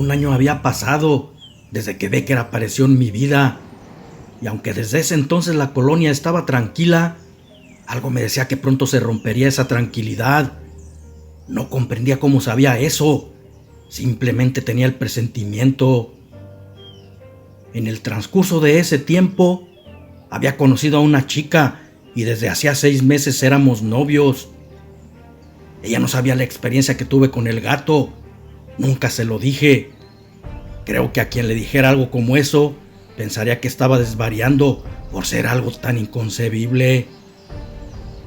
un año había pasado desde que Becker apareció en mi vida, y aunque desde ese entonces la colonia estaba tranquila, algo me decía que pronto se rompería esa tranquilidad. No comprendía cómo sabía eso, simplemente tenía el presentimiento. En el transcurso de ese tiempo, había conocido a una chica y desde hacía 6 meses éramos novios. Ella no sabía la experiencia que tuve con el gato, nunca se lo dije. Creo que a quien le dijera algo como eso, pensaría que estaba desvariando por ser algo tan inconcebible.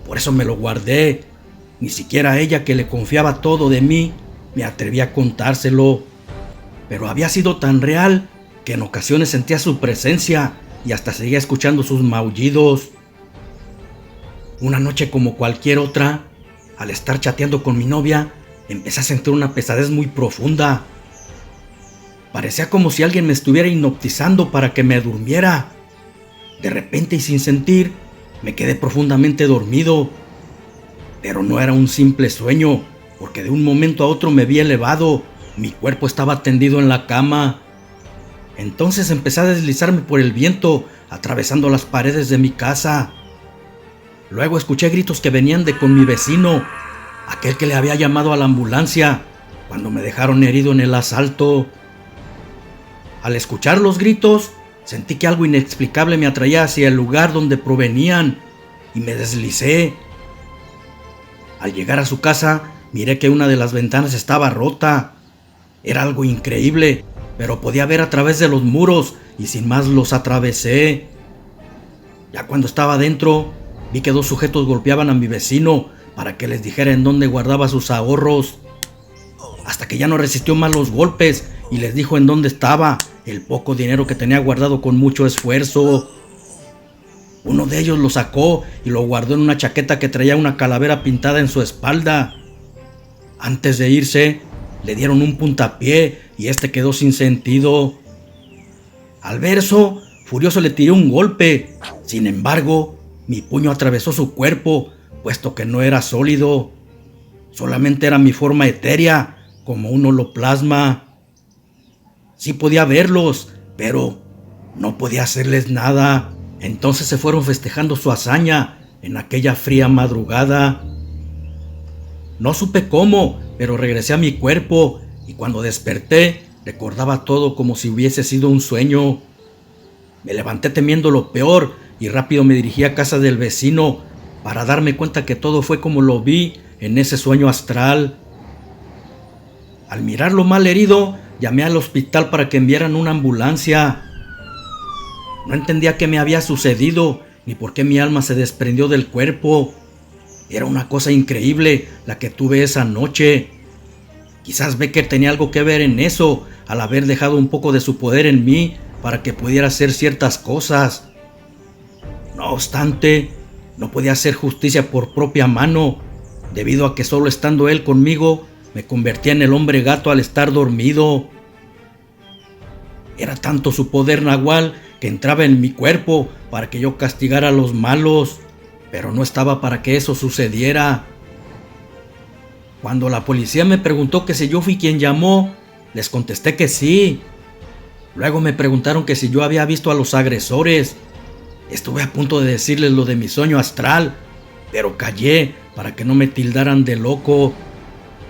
Por eso me lo guardé. Ni siquiera a ella, que le confiaba todo de mí, me atreví a contárselo. Pero había sido tan real que en ocasiones sentía su presencia y hasta seguía escuchando sus maullidos. Una noche como cualquier otra, al estar chateando con mi novia, empecé a sentir una pesadez muy profunda. Parecía como si alguien me estuviera hipnotizando para que me durmiera. De repente y sin sentir, me quedé profundamente dormido. Pero no era un simple sueño, porque de un momento a otro me vi elevado. Mi cuerpo estaba tendido en la cama. Entonces empecé a deslizarme por el viento, atravesando las paredes de mi casa. Luego escuché gritos que venían de con mi vecino, aquel que le había llamado a la ambulancia cuando me dejaron herido en el asalto. Al escuchar los gritos, sentí que algo inexplicable me atraía hacia el lugar donde provenían y me deslicé. Al llegar a su casa, miré que una de las ventanas estaba rota. Era algo increíble, pero podía ver a través de los muros y sin más los atravesé. Ya cuando estaba dentro, vi que 2 sujetos golpeaban a mi vecino para que les dijera en dónde guardaba sus ahorros. Hasta que ya no resistió más los golpes y les dijo en dónde estaba el poco dinero que tenía guardado con mucho esfuerzo. Uno de ellos lo sacó y lo guardó en una chaqueta que traía una calavera pintada en su espalda. Antes de irse, le dieron un puntapié y este quedó sin sentido. Al ver eso, furioso le tiré un golpe. Sin embargo, mi puño atravesó su cuerpo, puesto que no era sólido. Solamente era mi forma etérea, como un holoplasma. Sí podía verlos, pero no podía hacerles nada. Entonces se fueron festejando su hazaña en aquella fría madrugada. No supe cómo, pero regresé a mi cuerpo y cuando desperté recordaba todo como si hubiese sido un sueño. Me levanté temiendo lo peor y rápido me dirigí a casa del vecino para darme cuenta que todo fue como lo vi en ese sueño astral. Al mirarlo mal herido, llamé al hospital para que enviaran una ambulancia. No entendía qué me había sucedido ni por qué mi alma se desprendió del cuerpo. Era una cosa increíble la que tuve esa noche. Quizás Becker tenía algo que ver en eso, al haber dejado un poco de su poder en mí para que pudiera hacer ciertas cosas. No obstante, no podía hacer justicia por propia mano, debido a que solo estando él conmigo, me convertía en el hombre gato al estar dormido. Era tanto su poder nahual que entraba en mi cuerpo para que yo castigara a los malos, pero no estaba para que eso sucediera. Cuando la policía me preguntó que si yo fui quien llamó, les contesté que sí. Luego me preguntaron que si yo había visto a los agresores. Estuve a punto de decirles lo de mi sueño astral, pero callé para que no me tildaran de loco.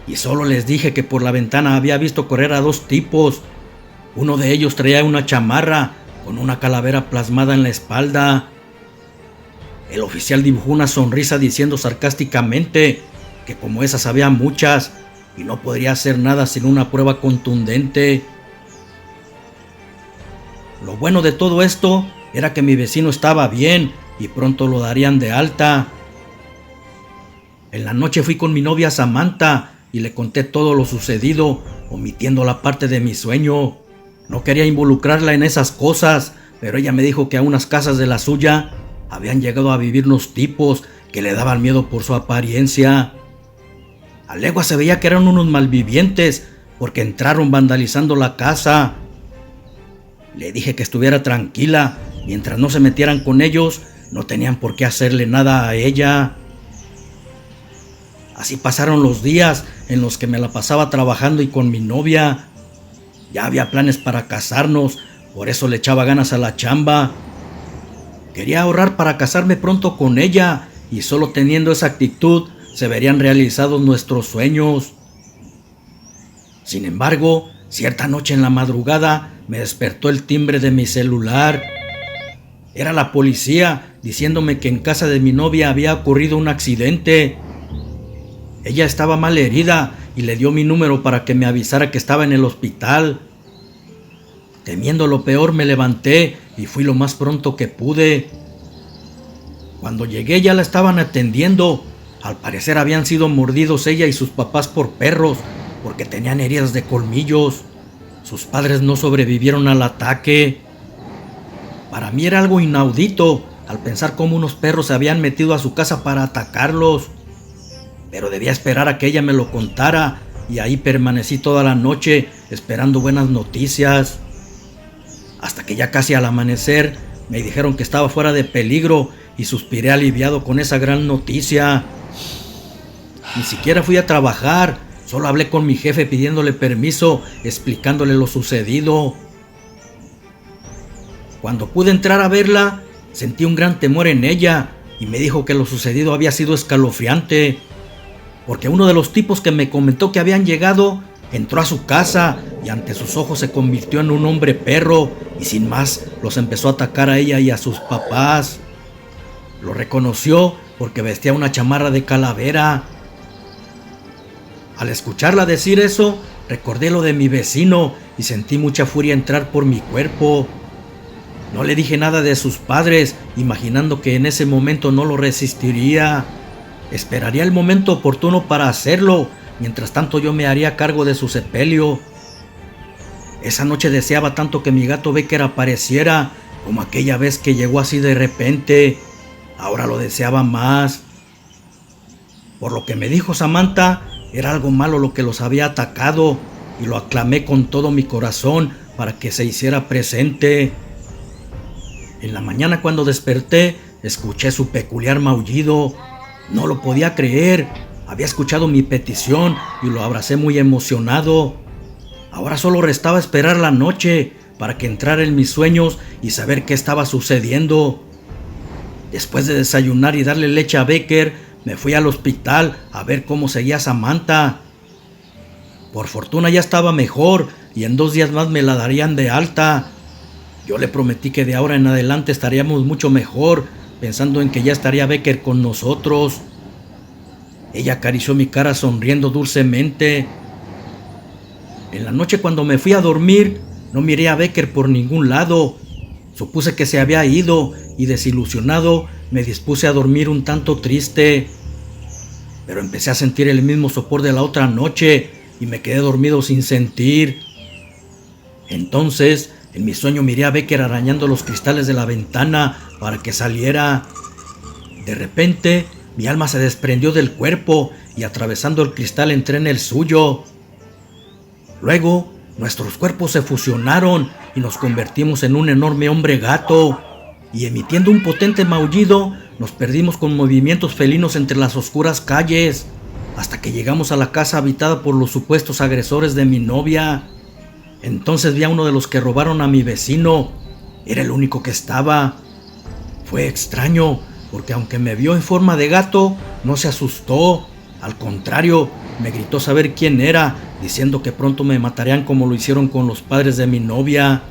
Y solo les dije que por la ventana había visto correr a 2 tipos. Uno de ellos traía una chamarra con una calavera plasmada en la espalda. El oficial dibujó una sonrisa diciendo sarcásticamente que como esas había muchas y no podría hacer nada sin una prueba contundente. Lo bueno de todo esto era que mi vecino estaba bien y pronto lo darían de alta. En la noche fui con mi novia Samantha y le conté todo lo sucedido, omitiendo la parte de mi sueño. No quería involucrarla en esas cosas, pero ella me dijo que a unas casas de la suya habían llegado a vivir unos tipos que le daban miedo por su apariencia. A legua se veía que eran unos malvivientes porque entraron vandalizando la casa. Le dije que estuviera tranquila, mientras no se metieran con ellos, no tenían por qué hacerle nada a ella. Así pasaron los días en los que me la pasaba trabajando y con mi novia. Ya había planes para casarnos, por eso le echaba ganas a la chamba. Quería ahorrar para casarme pronto con ella, y solo teniendo esa actitud se verían realizados nuestros sueños. Sin embargo, cierta noche en la madrugada me despertó el timbre de mi celular. Era la policía diciéndome que en casa de mi novia había ocurrido un accidente. Ella estaba mal herida y le dio mi número para que me avisara que estaba en el hospital. Temiendo lo peor, me levanté y fui lo más pronto que pude. Cuando llegué ya la estaban atendiendo. Al parecer habían sido mordidos ella y sus papás por perros, porque tenían heridas de colmillos. Sus padres no sobrevivieron al ataque. Para mí era algo inaudito al pensar cómo unos perros se habían metido a su casa para atacarlos. Pero debía esperar a que ella me lo contara, y ahí permanecí toda la noche esperando buenas noticias. Hasta que ya casi al amanecer me dijeron que estaba fuera de peligro y suspiré aliviado con esa gran noticia. Ni siquiera fui a trabajar, solo hablé con mi jefe pidiéndole permiso, explicándole lo sucedido. Cuando pude entrar a verla, sentí un gran temor en ella y me dijo que lo sucedido había sido escalofriante, porque uno de los tipos que me comentó que habían llegado entró a su casa y ante sus ojos se convirtió en un hombre perro y sin más los empezó a atacar a ella y a sus papás. Lo reconoció porque vestía una chamarra de calavera. Al escucharla decir eso, recordé lo de mi vecino y sentí mucha furia entrar por mi cuerpo. No le dije nada de sus padres, imaginando que en ese momento no lo resistiría. Esperaría el momento oportuno para hacerlo. Mientras tanto yo me haría cargo de su sepelio. Esa noche deseaba tanto que mi gato Becker apareciera, como aquella vez que llegó así de repente. Ahora lo deseaba más. Por lo que me dijo Samantha, era algo malo lo que los había atacado, y lo aclamé con todo mi corazón para que se hiciera presente. En la mañana cuando desperté, escuché su peculiar maullido. No lo podía creer. Había escuchado mi petición y lo abracé muy emocionado. Ahora solo restaba esperar la noche para que entrara en mis sueños y saber qué estaba sucediendo. Después de desayunar y darle leche a Becker, me fui al hospital a ver cómo seguía Samantha. Por fortuna ya estaba mejor y en 2 días más me la darían de alta. Yo le prometí que de ahora en adelante estaríamos mucho mejor, pensando en que ya estaría Becker con nosotros. Ella acarició mi cara sonriendo dulcemente. En la noche cuando me fui a dormir, no miré a Becker por ningún lado. Supuse que se había ido y desilusionado me dispuse a dormir un tanto triste. Pero empecé a sentir el mismo sopor de la otra noche y me quedé dormido sin sentir. Entonces, en mi sueño miré a Becker arañando los cristales de la ventana para que saliera. De repente, mi alma se desprendió del cuerpo y atravesando el cristal entré en el suyo. Luego, nuestros cuerpos se fusionaron y nos convertimos en un enorme hombre gato. Y emitiendo un potente maullido, nos perdimos con movimientos felinos entre las oscuras calles, hasta que llegamos a la casa habitada por los supuestos agresores de mi novia. Entonces vi a uno de los que robaron a mi vecino. Era el único que estaba. Fue extraño, porque aunque me vio en forma de gato, no se asustó. Al contrario, me gritó saber quién era, diciendo que pronto me matarían como lo hicieron con los padres de mi novia.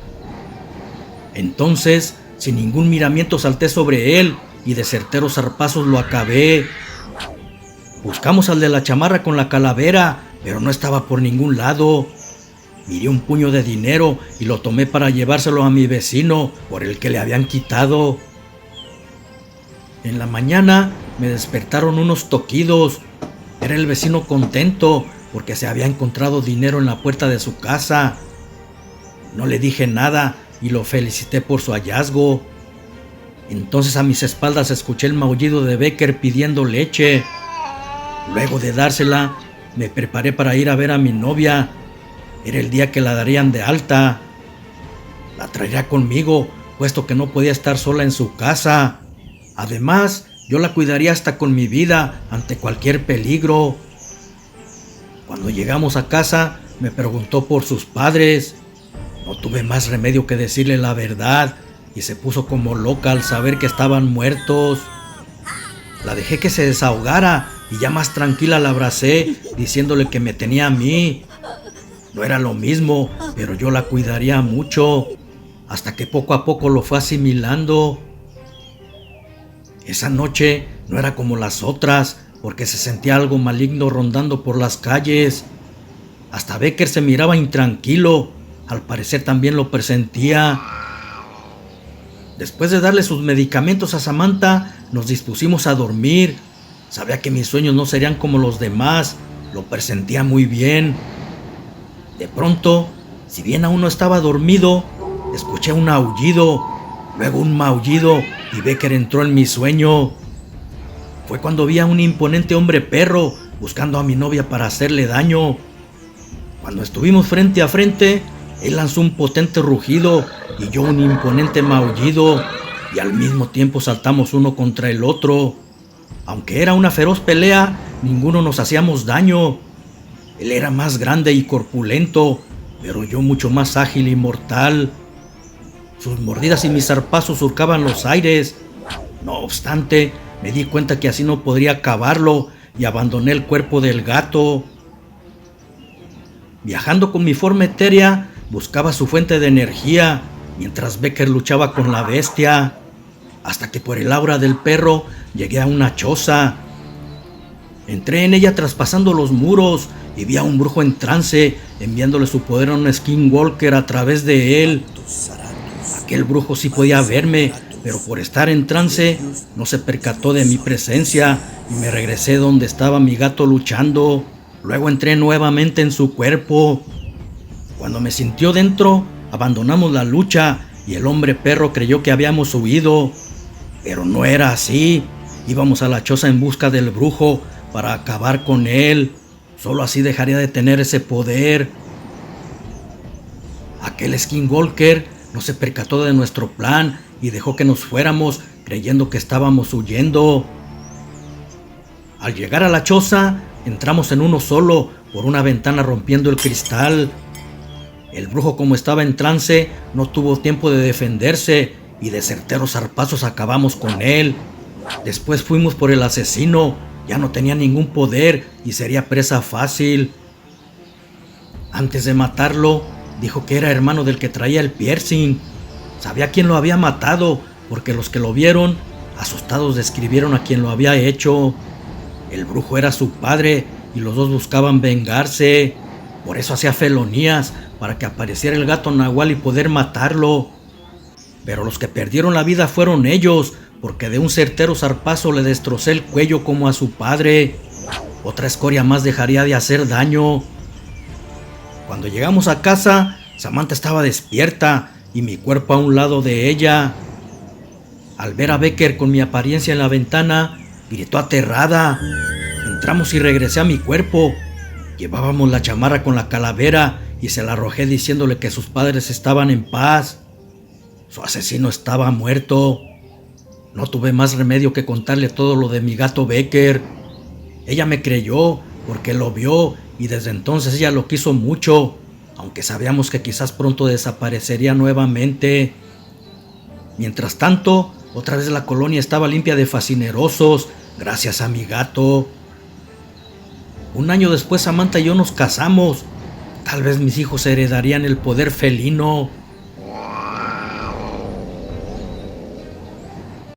Entonces, sin ningún miramiento salté sobre él y de certeros zarpazos lo acabé. Buscamos al de la chamarra con la calavera, pero no estaba por ningún lado. Miré un puño de dinero y lo tomé para llevárselo a mi vecino, por el que le habían quitado. En la mañana me despertaron unos toquidos. Era el vecino contento porque se había encontrado dinero en la puerta de su casa. No le dije nada y lo felicité por su hallazgo. Entonces a mis espaldas escuché el maullido de Becker pidiendo leche. Luego de dársela, me preparé para ir a ver a mi novia. Era el día que la darían de alta. La traería conmigo, puesto que no podía estar sola en su casa. Además, yo la cuidaría hasta con mi vida ante cualquier peligro. Cuando llegamos a casa, me preguntó por sus padres. No tuve más remedio que decirle la verdad y se puso como loca al saber que estaban muertos. La dejé que se desahogara y ya más tranquila la abracé diciéndole que me tenía a mí. No era lo mismo, pero yo la cuidaría mucho, hasta que poco a poco lo fue asimilando. Esa noche no era como las otras, porque se sentía algo maligno rondando por las calles. Hasta Becker se miraba intranquilo, al parecer también lo presentía. Después de darle sus medicamentos a Samantha, nos dispusimos a dormir. Sabía que mis sueños no serían como los demás, lo presentía muy bien. De pronto, si bien aún no estaba dormido, escuché un aullido, luego un maullido y Becker entró en mi sueño. Fue cuando vi a un imponente hombre perro buscando a mi novia para hacerle daño. Cuando estuvimos frente a frente, él lanzó un potente rugido y yo un imponente maullido, y al mismo tiempo saltamos uno contra el otro. Aunque era una feroz pelea, ninguno nos hacíamos daño. Él era más grande y corpulento, pero yo mucho más ágil y mortal. Sus mordidas y mis zarpazos surcaban los aires. No obstante, me di cuenta que así no podría acabarlo y abandoné el cuerpo del gato. Viajando con mi forma etérea, buscaba su fuente de energía, mientras Becker luchaba con la bestia, hasta que por el aura del perro llegué a una choza. Entré en ella traspasando los muros y vi a un brujo en trance, enviándole su poder a un skinwalker a través de él. Aquel brujo sí podía verme, pero por estar en trance no se percató de mi presencia y me regresé donde estaba mi gato luchando. Luego entré nuevamente en su cuerpo. Cuando me sintió dentro, abandonamos la lucha y el hombre perro creyó que habíamos huido. Pero no era así. Íbamos a la choza en busca del brujo para acabar con él. Solo así dejaría de tener ese poder. Aquel skinwalker no se percató de nuestro plan y dejó que nos fuéramos creyendo que estábamos huyendo. Al llegar a la choza, entramos en uno solo por una ventana rompiendo el cristal. El brujo, como estaba en trance, no tuvo tiempo de defenderse y de certeros zarpazos acabamos con él. Después fuimos por el asesino. Ya no tenía ningún poder y sería presa fácil. Antes de matarlo, dijo que era hermano del que traía el piercing. Sabía quién lo había matado, porque los que lo vieron, asustados, describieron a quien lo había hecho. El brujo era su padre y los dos buscaban vengarse. Por eso hacía felonías, para que apareciera el gato nahual y poder matarlo. Pero los que perdieron la vida fueron ellos, porque de un certero zarpazo le destrocé el cuello como a su padre. Otra escoria más dejaría de hacer daño. Cuando llegamos a casa, Samantha estaba despierta y mi cuerpo a un lado de ella. Al ver a Becker con mi apariencia en la ventana, gritó aterrada. Entramos y regresé a mi cuerpo. Llevábamos la chamarra con la calavera y se la arrojé diciéndole que sus padres estaban en paz. Su asesino estaba muerto. No tuve más remedio que contarle todo lo de mi gato Becker. Ella me creyó porque lo vio y desde entonces ella lo quiso mucho, aunque sabíamos que quizás pronto desaparecería nuevamente. Mientras tanto, otra vez la colonia estaba limpia de fascinerosos, gracias a mi gato. Un año después, Samantha y yo nos casamos. Tal vez mis hijos heredarían el poder felino.